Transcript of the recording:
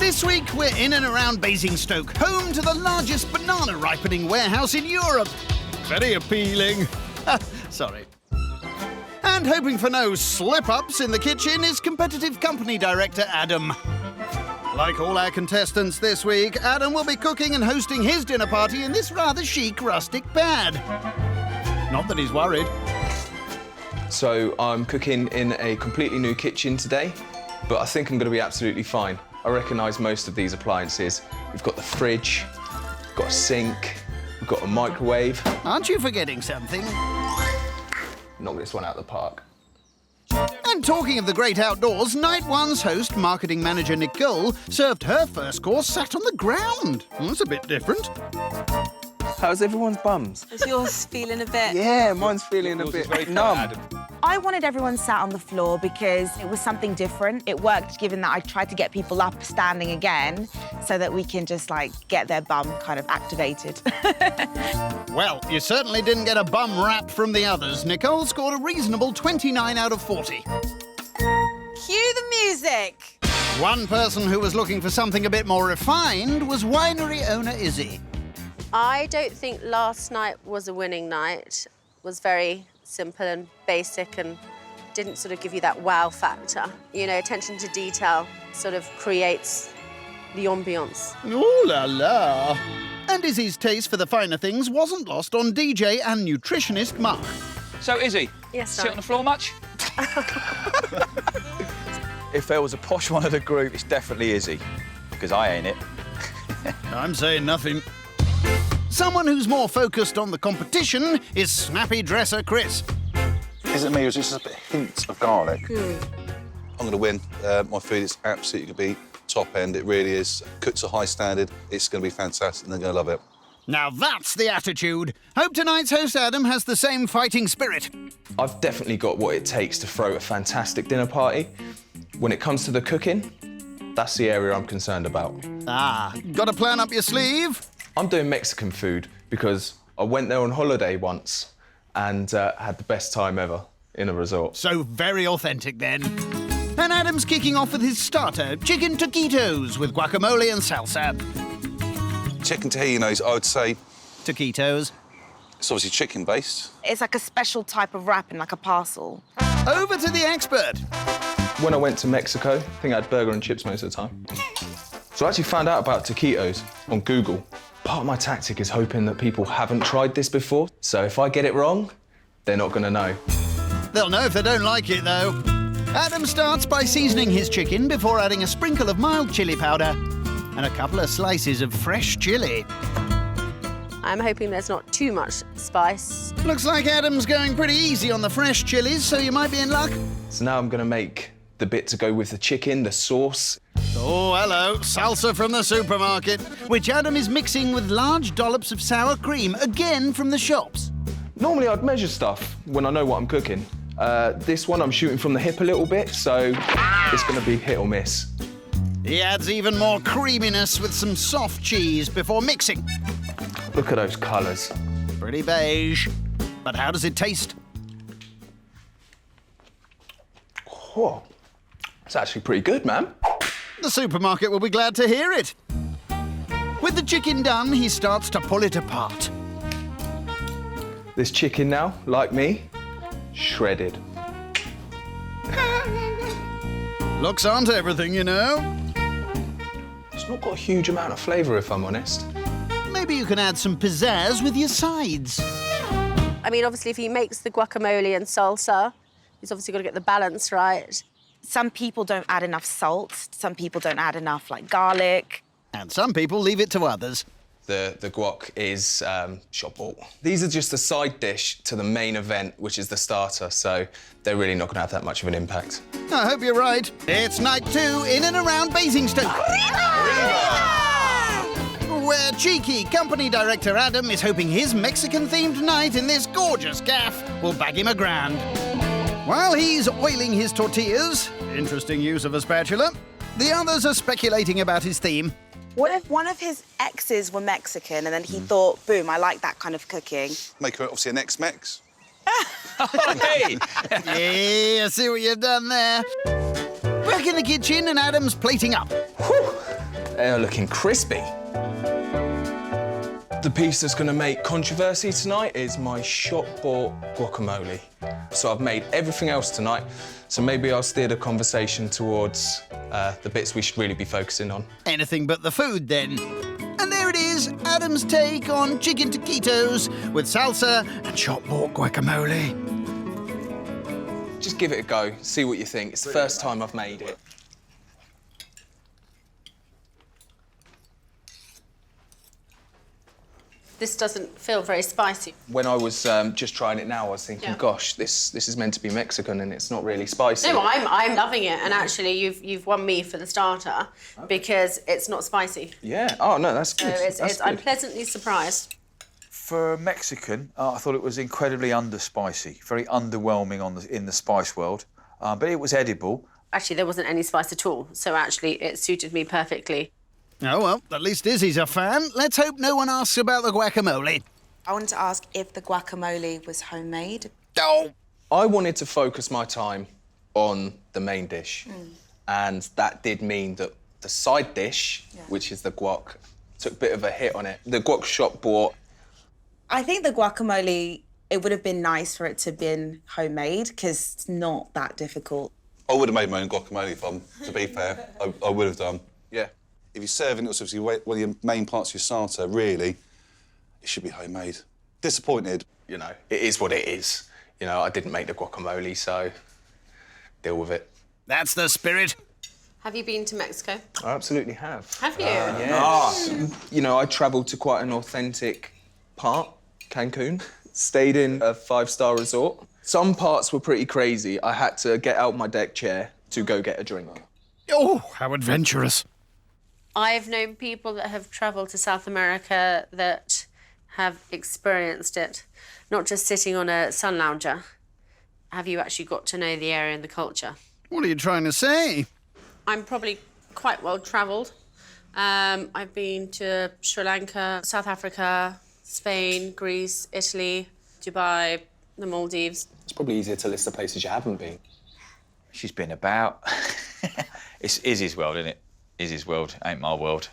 This week, we're in and around Basingstoke, home to the largest banana ripening warehouse in Europe. Very appealing. Sorry. And hoping for no slip-ups in the kitchen is competitive company director Adam. Like all our contestants this week, Adam will be cooking and hosting his dinner party in this rather chic rustic pad. Not that he's worried. So I'm cooking in a completely new kitchen today, but I think I'm going to be absolutely fine. I recognise most of these appliances. We've got the fridge, we've got a sink, we've got a microwave. Aren't you forgetting something? Knock this one out of the park. And talking of the great outdoors, Night One's host, marketing manager Nicole, served her first course sat on the ground. That's a bit different. How's everyone's bums? Is yours feeling a bit... Yeah, mine's feeling a bit numb. I wanted everyone sat on the floor because it was something different. It worked, given that I tried to get people up standing again so that we can just, like, get their bum kind of activated. Well, you certainly didn't get a bum rap from the others. Nicole scored a reasonable 29 out of 40. Cue the music! One person who was looking for something a bit more refined was winery owner Izzy. I don't think last night was a winning night. It was very simple and basic and didn't sort of give you that wow factor. You know, attention to detail sort of creates the ambiance. Ooh la la. And Izzy's taste for the finer things wasn't lost on DJ and nutritionist Mark. So, Izzy, Yes, sit sir. on the floor much? If there was a posh one of the group, it's definitely Izzy, because I ain't it. I'm saying nothing. Someone who's more focused on the competition is snappy dresser Chris. Is it me or is this a bit hint of garlic? I'm going to win. My food is absolutely going to be top end. It really is. Cooked to a high standard. It's going to be fantastic and they're going to love it. Now that's the attitude. Hope tonight's host Adam has the same fighting spirit. I've definitely got what it takes to throw a fantastic dinner party. When it comes to the cooking, that's the area I'm concerned about. Ah, got a plan up your sleeve? I'm doing Mexican food because I went there on holiday once and had the best time ever in a resort. So very authentic then. And Adam's kicking off with his starter, chicken taquitos with guacamole and salsa. Chicken tajinos, I would say, Taquitos. it's obviously chicken-based. It's like a special type of wrap in like a parcel. Over to the expert. When I went to Mexico, I think I had burger and chips most of the time. So I actually found out about taquitos on Google. Part of my tactic is hoping that people haven't tried this before, so if I get it wrong, they're not gonna know. They'll know if they don't like it, though. Adam starts by seasoning his chicken before adding a sprinkle of mild chili powder and a couple of slices of fresh chili. I'm hoping there's not too much spice. Looks like Adam's going pretty easy on the fresh chilies, so you might be in luck. So now I'm gonna make the bit to go with the chicken, the sauce. Oh, hello, salsa from the supermarket, which Adam is mixing with large dollops of sour cream, again from the shops. Normally I'd measure stuff when I know what I'm cooking. This one I'm shooting from the hip a little bit, so it's gonna be hit or miss. He adds even more creaminess with some soft cheese before mixing. Look at those colours. Pretty beige. But how does it taste? Whoa, it's actually pretty good, man. The supermarket will be glad to hear it. With the chicken done, he starts to pull it apart. This chicken now, like me, shredded. Looks aren't everything, you know. It's not got a huge amount of flavour, if I'm honest. Maybe you can add some pizzazz with your sides. I mean, obviously, if he makes the guacamole and salsa, he's obviously got to get the balance right. Some people don't add enough salt. Some people don't add enough, like, garlic. And some people leave it to others. The guac is shop bought. These are just a side dish to the main event, which is the starter, so they're really not going to have that much of an impact. I hope you're right. It's night 2 in and around Basingstoke. Where cheeky company director Adam is hoping his Mexican-themed night in this gorgeous gaff will bag him $1,000. While he's oiling his tortillas, interesting use of a spatula, the others are speculating about his theme. What if one of his exes were Mexican and then he thought, boom, I like that kind of cooking? Make her obviously an ex-Mex. Hey! Yeah, I see what you've done there. Back in the kitchen and Adam's plating up. Whew. They are looking crispy. The piece that's going to make controversy tonight is my shop-bought guacamole. So I've made everything else tonight, so maybe I'll steer the conversation towards the bits we should really be focusing on. Anything but the food, then. And there it is, Adam's take on chicken taquitos with salsa and shop-bought guacamole. Just give it a go, see what you think. It's the first time I've made it. This doesn't feel very spicy. When I was just trying it now, I was thinking, gosh, this is meant to be Mexican and it's not really spicy. No, I'm loving it, and actually you've won me for the starter because it's not spicy. Yeah. Oh no, that's good. So I'm pleasantly surprised. For Mexican, I thought it was incredibly underspicy, very underwhelming in the spice world, but it was edible. Actually, there wasn't any spice at all, so actually it suited me perfectly. Oh, well, at least Izzy's a fan. Let's hope no one asks about the guacamole. I wanted to ask if the guacamole was homemade. Oh! I wanted to focus my time on the main dish, and that did mean that the side dish, which is the guac, took a bit of a hit on it. The guac shop bought. I think the guacamole, it would have been nice for it to have been homemade because it's not that difficult. I would have made my own guacamole to be fair. I would have done. Yeah. If you're serving it, it's obviously one of your main parts of your starter, really, it should be homemade. Disappointed. You know, it is what it is. You know, I didn't make the guacamole, so deal with it. That's the spirit. Have you been to Mexico? I absolutely have. Have you? Yes. You know, I travelled to quite an authentic part, Cancun. Stayed in a 5-star resort. Some parts were pretty crazy. I had to get out my deck chair to go get a drink. Oh, how adventurous. I've known people that have travelled to South America that have experienced it, not just sitting on a sun lounger. Have you actually got to know the area and the culture? What are you trying to say? I'm probably quite well travelled. I've been to Sri Lanka, South Africa, Spain, Greece, Italy, Dubai, the Maldives. It's probably easier to list the places you haven't been. She's been about. It's Izzy's world, isn't it? Izzy's world ain't my world.